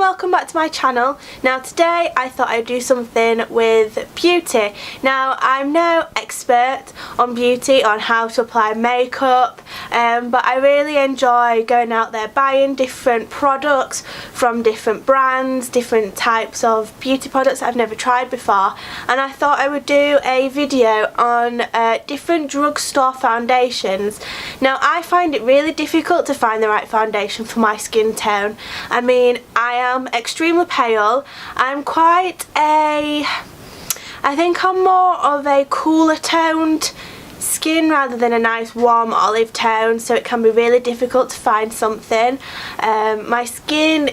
welcome back to my channel. Now today I thought I'd do something with beauty. Now I'm no expert on beauty, on how to apply makeup, but I really enjoy going out there buying different products from different brands, different types of beauty products that I've never tried before, and I thought I would do a video on different drugstore foundations. Now I find it really difficult to find the right foundation for my skin tone. I mean, I am extremely pale. I'm quite I think I'm more of a cooler toned skin rather than a nice warm olive tone, so it can be really difficult to find something. My skin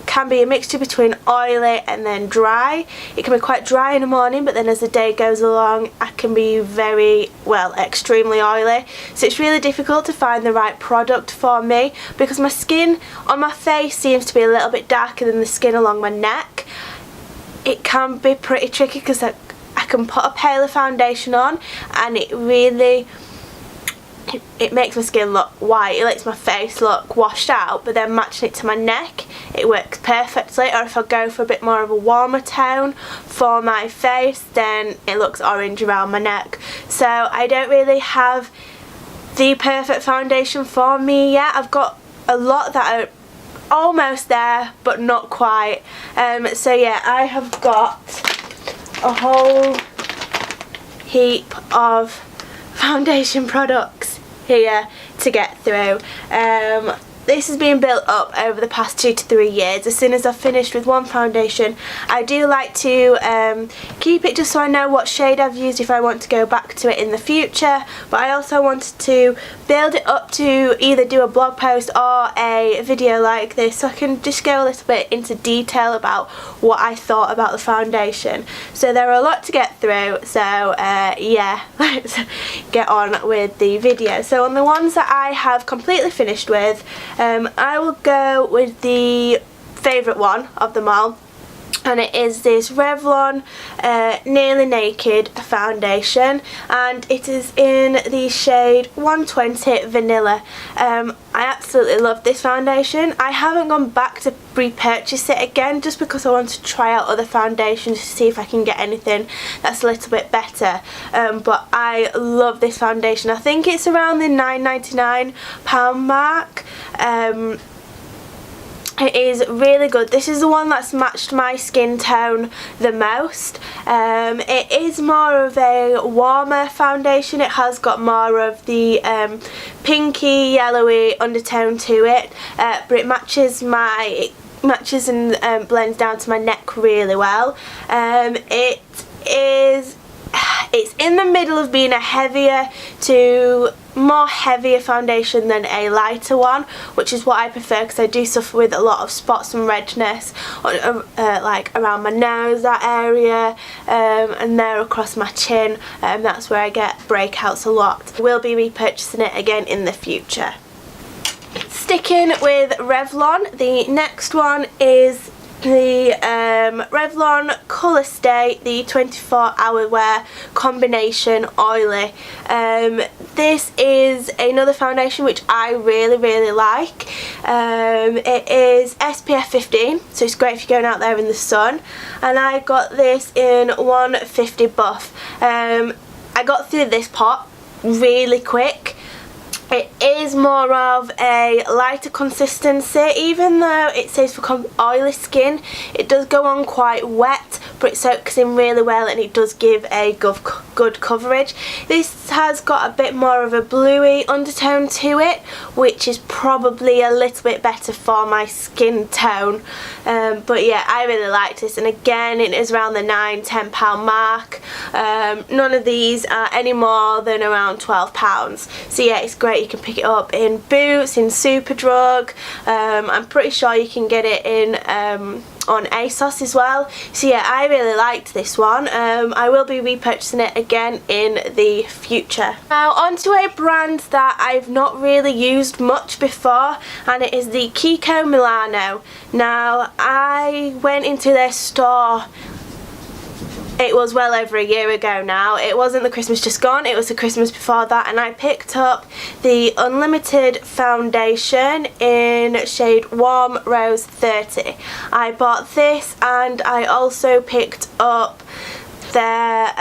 can be a mixture between oily and then dry. It can be quite dry in the morning, but then as the day goes along I can be extremely oily, so it's really difficult to find the right product for me because my skin on my face seems to be a little bit darker than the skin along my neck. It can be pretty tricky because I can put a paler foundation on and it makes my skin look white, it makes my face look washed out, but then matching it to my neck it works perfectly. Or if I go for a bit more of a warmer tone for my face, then it looks orange around my neck. So I don't really have the perfect foundation for me yet. I've got a lot that are almost there but not quite. So yeah, I have got a whole heap of foundation products here to get through. This has been built up over the past 2 to 3 years. As soon as I've finished with one foundation, I do like to keep it just so I know what shade I've used if I want to go back to it in the future. But I also wanted to build it up to either do a blog post or a video like this, so I can just go a little bit into detail about what I thought about the foundation. So there are a lot to get through, so yeah, let's get on with the video. So on the ones that I have completely finished with, I will go with the favourite one of them all, and it is this Revlon Nearly Naked foundation, and it is in the shade 120 Vanilla. I absolutely love this foundation. I haven't gone back to repurchase it again just because I want to try out other foundations to see if I can get anything that's a little bit better, but I love this foundation. I think it's around the £9.99 mark. It is really good. This is the one that's matched my skin tone the most. It is more of a warmer foundation. It has got more of the pinky yellowy undertone to it, but it matches and blends down to my neck really well. It's in the middle of being a heavier to more heavier foundation than a lighter one, which is what I prefer because I do suffer with a lot of spots and redness like around my nose, that area, and there across my chin. That's where I get breakouts a lot. I will be repurchasing it again in the future. Sticking with Revlon, the next one is the Revlon Colour Stay, the 24-hour wear combination oily. This is another foundation which I really like. It is SPF 15, so it's great if you're going out there in the sun, and I got this in 150 buff. I got through this pot really quick. It is more of a lighter consistency, even though it says for oily skin, it does go on quite wet, but it soaks in really well and it does give a good coverage. This has got a bit more of a bluey undertone to it, which is probably a little bit better for my skin tone. But yeah, I really liked this, and again it is around the £9–10 mark. None of these are any more than around £12, so yeah, it's great. You can pick it up in Boots, in Superdrug. I'm pretty sure you can get it in on ASOS as well. So yeah, I really liked this one. I will be repurchasing it again in the future. Now onto a brand that I've not really used much before, and it is the Kiko Milano. Now I went into their store It was well over a year ago now. It wasn't the Christmas just gone, it was the Christmas before that, and I picked up the Unlimited foundation in shade Warm Rose 30. I bought this, and I also picked up their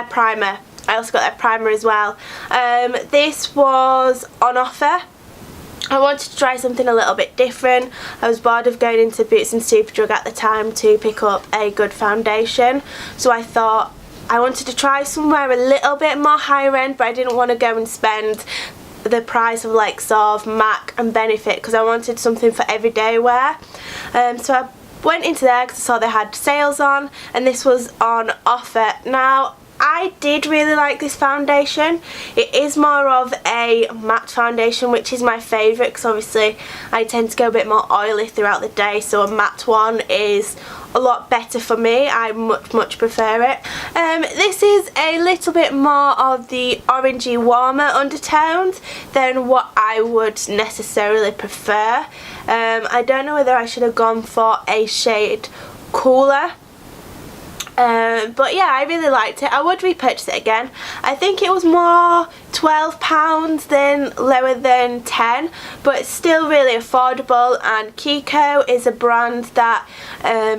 primer. I also got their primer as well. This was on offer. I wanted to try something a little bit different. I was bored of going into Boots and Superdrug at the time to pick up a good foundation, so I thought I wanted to try somewhere a little bit more higher end, but I didn't want to go and spend the price of like sort of MAC and Benefit, because I wanted something for everyday wear. So I went into there because I saw they had sales on, and this was on offer. Now, I did really like this foundation. It is more of a matte foundation, which is my favourite, because obviously I tend to go a bit more oily throughout the day, so a matte one is a lot better for me. I much prefer it. This is a little bit more of the orangey warmer undertones than what I would necessarily prefer. I don't know whether I should have gone for a shade cooler. But yeah, I really liked it. I would repurchase it again. I think it was more £12 than lower than 10, but it's still really affordable, and Kiko is a brand that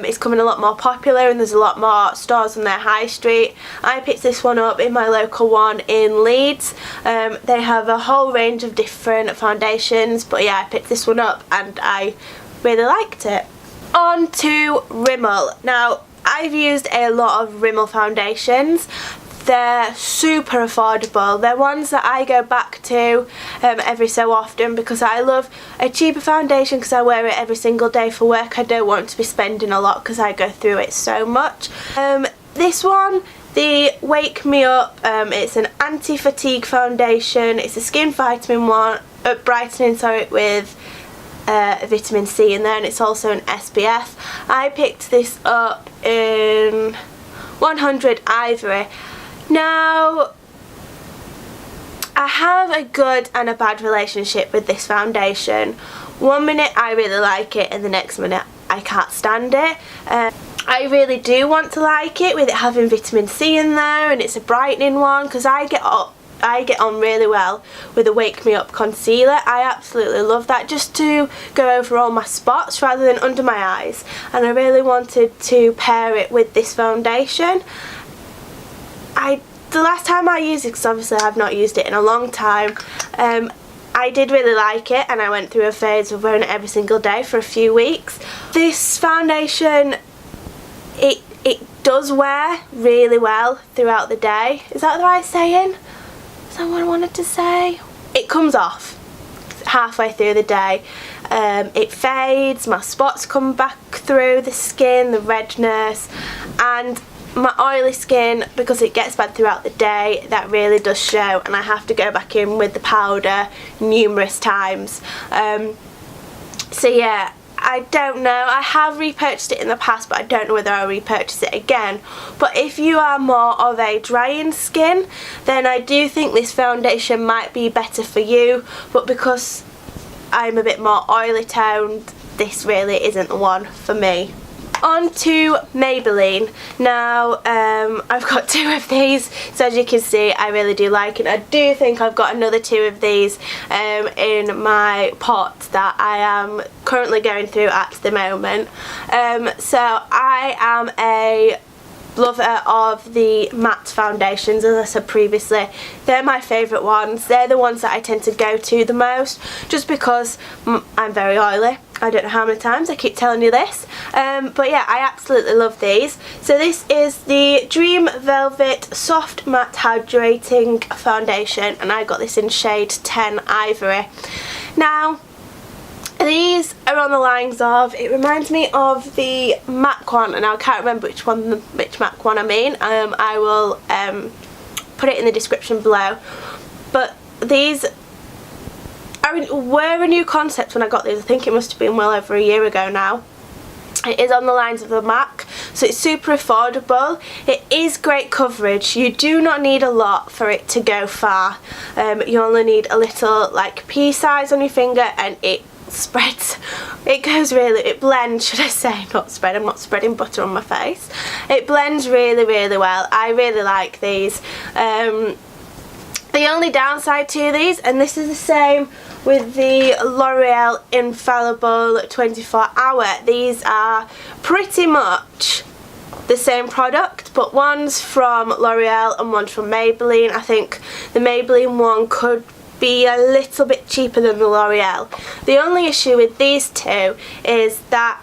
is becoming a lot more popular, and there's a lot more stores on their high street. I picked this one up in my local one in Leeds. They have a whole range of different foundations, but yeah, I picked this one up and I really liked it. On to Rimmel. Now, I've used a lot of Rimmel foundations. They're super affordable. They're ones that I go back to every so often, because I love a cheaper foundation because I wear it every single day for work. I don't want to be spending a lot because I go through it so much. This one, the Wake Me Up, it's an anti-fatigue foundation. It's a skin vitamin one, brightening, sorry, with vitamin C in there, and it's also an SPF. I picked this up in 100 Ivory. Now, I have a good and a bad relationship with this foundation. One minute I really like it, and the next minute I can't stand it. I really do want to like it with it having vitamin C in there, and it's a brightening one, because I get on really well with the Wake Me Up concealer. I absolutely love that, just to go over all my spots rather than under my eyes, and I really wanted to pair it with this foundation. The last time I used it, because obviously I've not used it in a long time, I did really like it, and I went through a phase of wearing it every single day for a few weeks. This foundation, it does wear really well throughout the day. Is that the right saying? Is that what I wanted to say? It comes off halfway through the day. It fades, my spots come back through the skin, the redness, and my oily skin, because it gets bad throughout the day, that really does show, and I have to go back in with the powder numerous times. So yeah, I don't know. I have repurchased it in the past, but I don't know whether I'll repurchase it again. But if you are more of a drying skin, then I do think this foundation might be better for you, but because I'm a bit more oily toned, this really isn't the one for me. On to Maybelline. Now, I've got 2 of these, so as you can see, I really do like it. I do think I've got another 2 of these in my pot that I am currently going through at the moment. So I am a lover of the matte foundations, as I said previously. They're my favourite ones. They're the ones that I tend to go to the most, just because I'm very oily. I don't know how many times I keep telling you this, but yeah, I absolutely love these. So this is the Dream Velvet Soft Matte Hydrating Foundation, and I got this in shade 10 Ivory. Now, these are on the lines of, it reminds me of the MAC one, and I can't remember which MAC one I mean. I will put it in the description below. But these were a new concept when I got these. I think it must have been well over a year ago now. It is on the lines of the MAC, so it's super affordable. It is great coverage. You do not need a lot for it to go far. You only need a little like pea size on your finger, and it spreads, it goes really, it blends, should I say, not spread, I'm not spreading butter on my face. It blends really, really well. I really like these. The only downside to these, and this is the same with the L'Oreal Infallible 24 Hour, these are pretty much the same product, but one's from L'Oreal and one's from Maybelline. I think the Maybelline one could be a little bit cheaper than the L'Oreal. The only issue with these two is that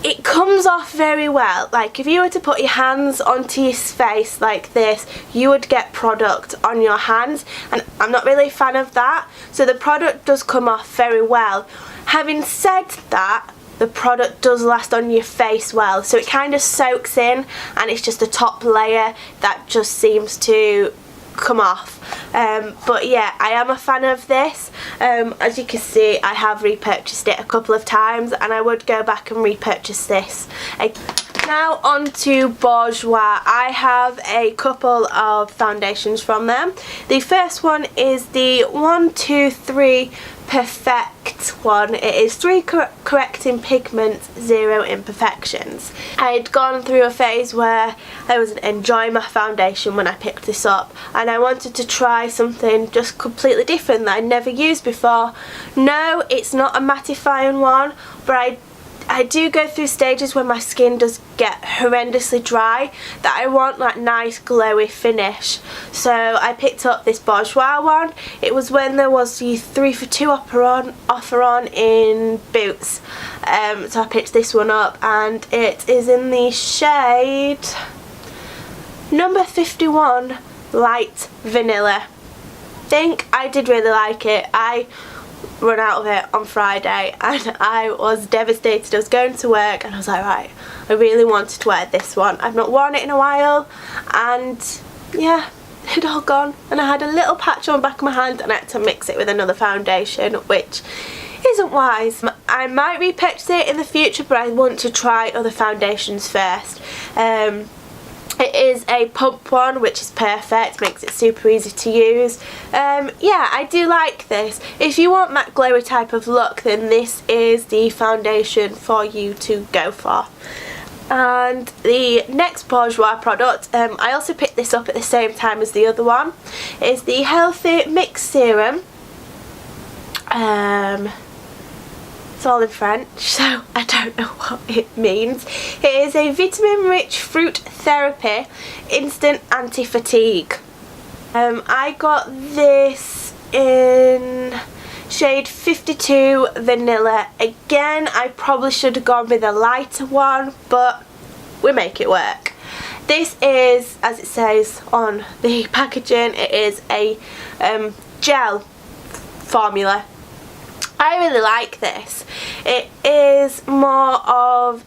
it comes off very well. Like if you were to put your hands onto your face like this, you would get product on your hands, and I'm not really a fan of that. So the product does come off very well. Having said that, the product does last on your face well, so it kind of soaks in, and it's just a top layer that just seems to come off. But yeah, I am a fan of this. As you can see, I have repurchased it a couple of times, and I would go back and repurchase this. Now on to Bourjois. I have a couple of foundations from them. The first one is the 123 Perfect one. It is 3 correcting pigments, 0 imperfections. I had gone through a phase where I wasn't enjoying my foundation when I picked this up, and I wanted to try something just completely different that I'd never used before. No, it's not a mattifying one, but I do go through stages when my skin does get horrendously dry that I want that nice glowy finish. So I picked up this Bourjois one. It was when there was the 3 for 2 offer on in Boots. So I picked this one up, and it is in the shade number 51, Light Vanilla. I did really like it. I run out of it on Friday, and I was devastated. I was going to work and I was like, right, I really wanted to wear this one. I've not worn it in a while, and yeah, it had all gone, and I had a little patch on the back of my hand, and I had to mix it with another foundation, which isn't wise. I might repurchase it in the future, but I want to try other foundations first. It is a pump one, which is perfect, makes it super easy to use. Yeah, I do like this. If you want that glowy type of look, then this is the foundation for you to go for. And the next Bourjois product, I also picked this up at the same time as the other one, is the Healthy Mix Serum. It's all in French, so I don't know what it means. It is a vitamin-rich fruit therapy, instant anti-fatigue. I got this in shade 52 Vanilla. Again, I probably should have gone with a lighter one, but we make it work. This is, as it says on the packaging, it is a gel formula. I really like this. It is more of,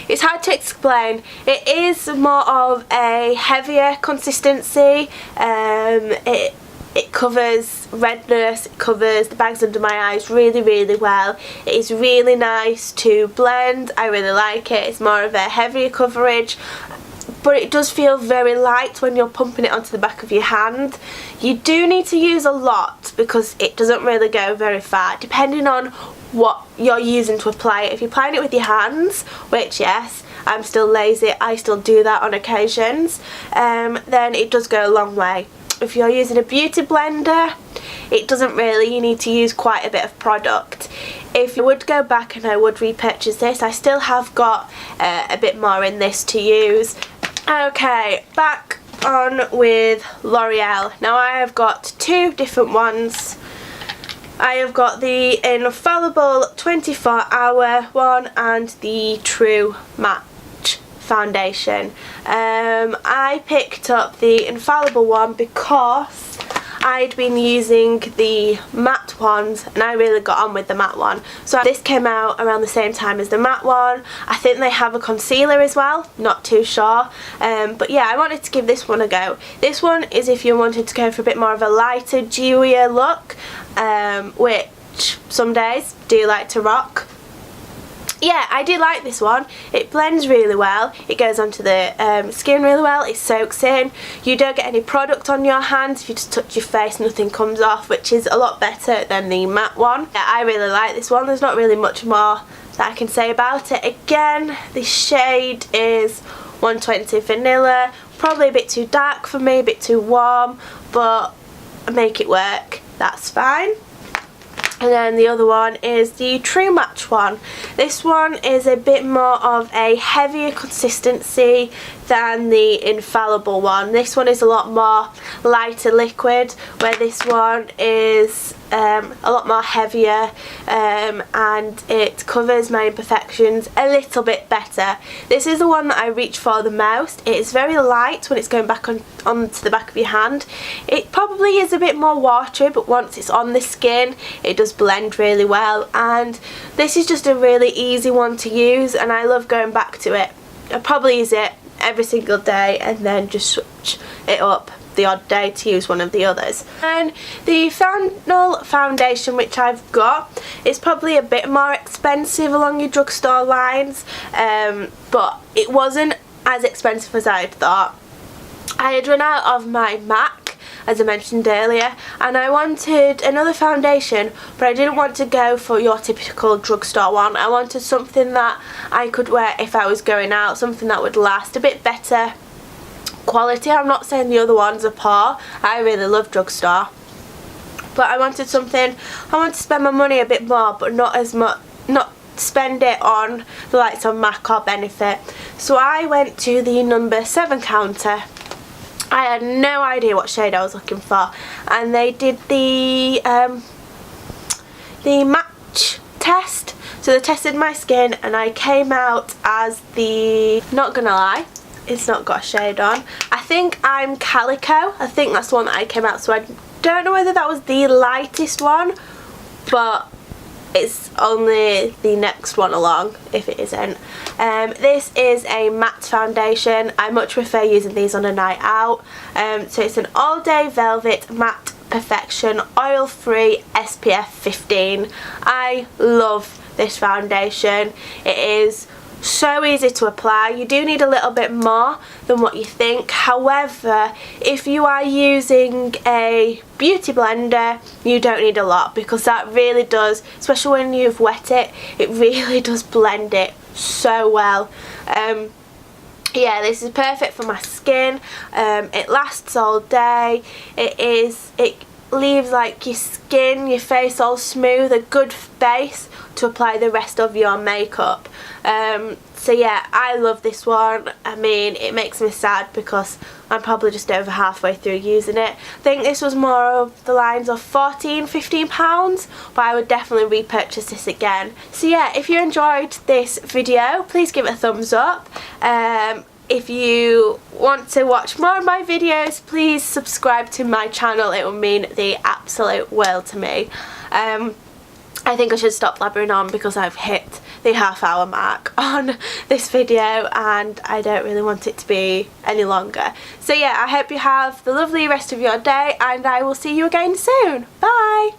it's hard to explain, it is more of a heavier consistency. It covers redness, it covers the bags under my eyes really, really well. It is really nice to blend. I really like it. It's more of a heavier coverage, but it does feel very light when you're pumping it onto the back of your hand. You do need to use a lot because it doesn't really go very far, depending on what you're using to apply it. If you're applying it with your hands, which yes, I'm still lazy, I still do that on occasions, then it does go a long way. If you're using a beauty blender, it doesn't really, you need to use quite a bit of product. If you would go back and I would repurchase this, I still have got a bit more in this to use. Okay, back on with L'Oreal. Now I have got 2 different ones. I have got the Infallible 24 Hour one and the True Match foundation. I picked up the Infallible one because I'd been using the matte ones and I really got on with the matte one. So this came out around the same time as the matte one. I think they have a concealer as well, not too sure. But yeah, I wanted to give this one a go. This one is if you wanted to go for a bit more of a lighter, dewier look, which some days do like to rock. yeah, I do like this one. It blends really well, it goes onto the skin really well, it soaks in, you don't get any product on your hands. If you just touch your face, nothing comes off, which is a lot better than the matte one. Yeah, I really like this one. There's not really much more that I can say about it. Again, the shade is 120 Vanilla, probably a bit too dark for me, a bit too warm, but I make it work, that's fine. And then the other one is the True Match one. This one is a bit more of a heavier consistency than the Infallible one. This one is a lot more lighter liquid, where this one is a lot more heavier, and it covers my imperfections a little bit better. This is the one that I reach for the most. It is very light when it's going back onto the back of your hand. It probably is a bit more watery, but once it's on the skin it does blend really well, and this is just a really easy one to use, and I love going back to it. I probably use it every single day and then just switch it up the odd day to use one of the others. And the final foundation which I've got is probably a bit more expensive along your drugstore lines, but it wasn't as expensive as I had thought. I had run out of my MAC, as I mentioned earlier, and I wanted another foundation, but I didn't want to go for your typical drugstore one. I wanted something that I could wear if I was going out, something that would last, a bit better quality. I'm not saying the other ones are poor, I really love drugstore, but I wanted something, I want to spend my money a bit more, but not as much, not spend it on the likes of MAC or Benefit. So I went to the number 7 counter. I had no idea what shade I was looking for, and they did the match test. So they tested my skin and I came out as the, not gonna lie, it's not got a shade on. I think I'm Calico, I think that's the one that I came out, so I don't know whether that was the lightest one, but it's only the next one along if it isn't. This is a matte foundation. I much prefer using these on a night out. So it's an all day velvet matte perfection oil free SPF 15. I love this foundation. It is so easy to apply. You do need a little bit more than what you think. However, if you are using a beauty blender, you don't need a lot, because that really does, especially when you've wet it, it really does blend it so well. Yeah, this is perfect for my skin. It lasts all day. It leaves like your skin, your face all smooth, a good base to apply the rest of your makeup. So yeah, I love this one. I mean, it makes me sad because I'm probably just over halfway through using it. I think this was more of the lines of £14–15, but I would definitely repurchase this again. So yeah, if you enjoyed this video, please give it a thumbs up. If you want to watch more of my videos, please subscribe to my channel. It will mean the absolute world to me. I think I should stop blabbering on because I've hit the half-hour mark on this video and I don't really want it to be any longer. So yeah, I hope you have the lovely rest of your day and I will see you again soon. Bye!